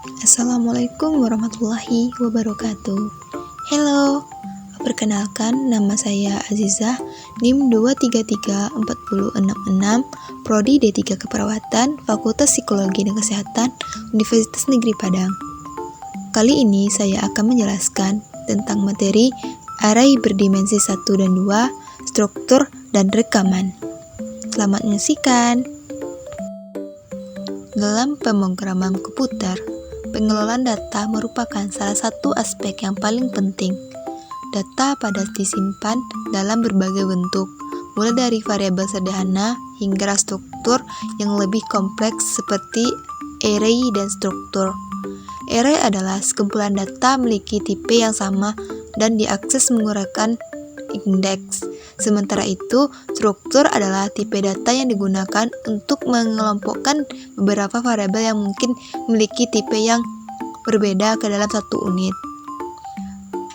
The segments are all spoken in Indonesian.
Assalamualaikum warahmatullahi wabarakatuh. Halo, perkenalkan nama saya Azizah, NIM 2334066, Prodi D3 Keperawatan, Fakultas Psikologi dan Kesehatan, Universitas Negeri Padang. Kali ini saya akan menjelaskan tentang materi array berdimensi 1 dan 2, struktur dan rekaman. Selamat menyaksikan. Dalam pemrograman komputer, pengelolaan data merupakan salah satu aspek yang paling penting. Data pada disimpan dalam berbagai bentuk, mulai dari variabel sederhana hingga struktur yang lebih kompleks seperti array dan struktur. Array adalah sekumpulan data memiliki tipe yang sama dan diakses menggunakan indeks. Sementara itu, struktur adalah tipe data yang digunakan untuk mengelompokkan beberapa variabel yang mungkin memiliki tipe yang berbeda ke dalam satu unit.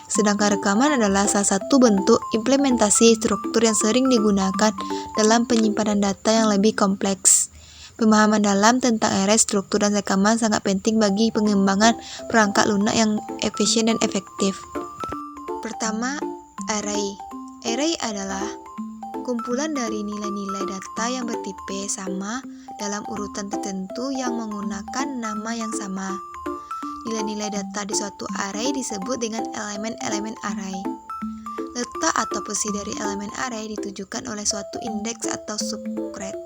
Sedangkan rekaman adalah salah satu bentuk implementasi struktur yang sering digunakan dalam penyimpanan data yang lebih kompleks. Pemahaman dalam tentang array, struktur, dan rekaman sangat penting bagi pengembangan perangkat lunak yang efisien dan efektif. Pertama, array. Array adalah kumpulan dari nilai-nilai data yang bertipe sama dalam urutan tertentu yang menggunakan nama yang sama. Nilai-nilai data di suatu array disebut dengan elemen-elemen array. Letak atau posisi dari elemen array ditujukan oleh suatu indeks atau subset.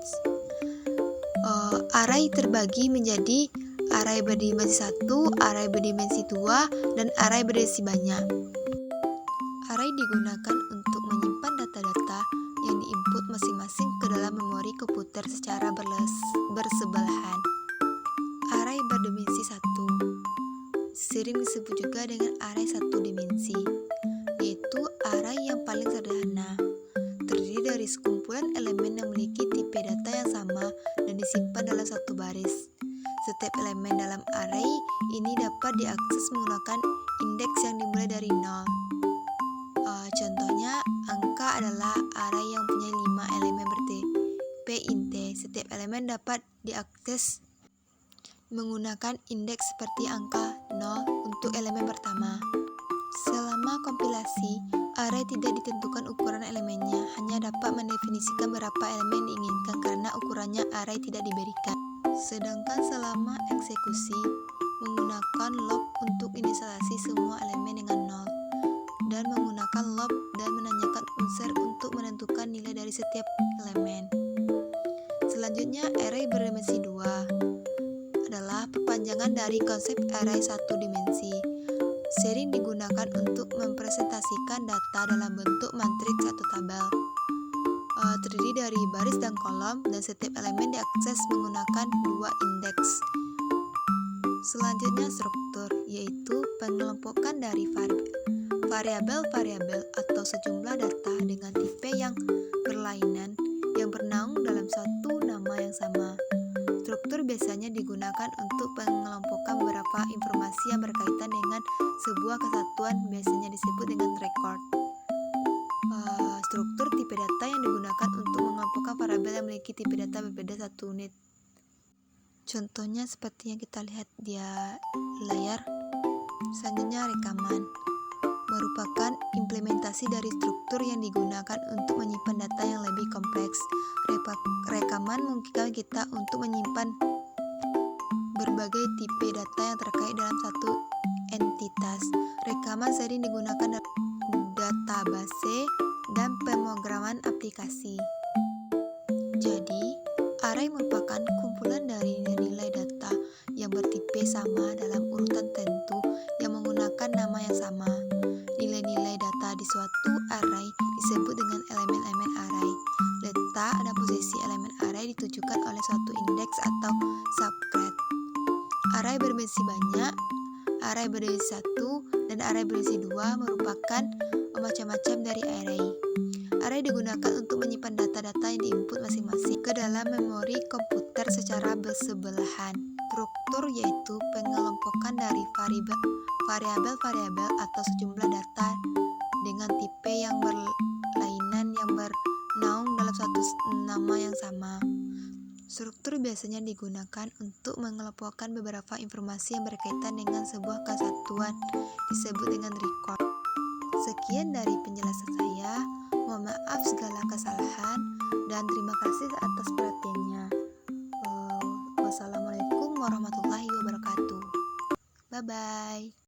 Array terbagi menjadi array berdimensi 1, array berdimensi 2, dan array berdimensi banyak. Array digunakan untuk menyimpan data-data yang diinput masing-masing ke dalam memori komputer secara bersebelahan. Array berdimensi 1 sering disebut juga dengan array satu dimensi, yaitu array yang paling sederhana, terdiri dari sekumpulan elemen yang memiliki tipe data yang sama dan disimpan dalam satu baris. Setiap elemen dalam array ini dapat diakses menggunakan indeks yang dimulai dari 0. Contohnya, angka adalah array yang punya 5 elemen bertipe int. Setiap elemen dapat diakses menggunakan indeks seperti angka 0 untuk elemen pertama. Selama kompilasi, array tidak ditentukan ukuran elemennya, hanya dapat mendefinisikan berapa elemen diinginkan karena ukurannya array tidak diberikan. Sedangkan selama eksekusi, menggunakan loop untuk inisialisasi semua elemen dengan 0, dan menggunakan loop dan menanyakan unsur untuk menentukan nilai dari setiap elemen. Selanjutnya, array berdimensi 2 adalah perpanjangan dari konsep array satu dimensi. Sering digunakan untuk mempresentasikan data dalam bentuk matriks atau tabel. Terdiri dari baris dan kolom, dan setiap elemen diakses menggunakan 2 indeks. Selanjutnya, struktur, yaitu pengelompokan dari variabel-variabel atau sejumlah data dengan tipe yang berlainan yang bernaung dalam satu nama yang sama. Struktur biasanya digunakan untuk pengelompokan beberapa informasi yang berkaitan dengan sebuah kesatuan, biasanya disebut dengan record. Struktur tipe data yang digunakan untuk mengelompokkan variabel yang memiliki tipe data berbeda satu unit. Contohnya seperti yang kita lihat di layar. Selanjutnya, rekaman merupakan implementasi dari struktur yang digunakan untuk menyimpan data yang lebih kompleks. Rekaman memungkinkan kita untuk menyimpan berbagai tipe data yang terkait dalam satu entitas. Rekaman sering digunakan dalam database dan pemrograman aplikasi. Jadi, array merupakan kumpulan dari nilai-nilai data yang bertipe sama dalam urutan tertentu yang menggunakan nama yang sama. Nilai-nilai data di suatu array disebut dengan elemen-elemen array. Letak dan posisi elemen array ditujukan oleh suatu indeks atau subset. Array berdimensi banyak, array berdimensi 1, dan array berdimensi 2 merupakan macam-macam dari array. Array digunakan untuk menyimpan data-data yang diinput masing-masing ke dalam memori komputer secara bersebelahan. Struktur yaitu pengelompokan dari variabel-variabel atau sejumlah data dengan tipe yang berlainan yang bernaung dalam satu nama yang sama. Struktur biasanya digunakan untuk mengelompokkan beberapa informasi yang berkaitan dengan sebuah kesatuan, disebut dengan record. Sekian dari penjelasan saya. Mohon maaf segala kesalahan dan terima kasih atas perhatiannya. Wassalamualaikum warahmatullahi wabarakatuh. Bye bye.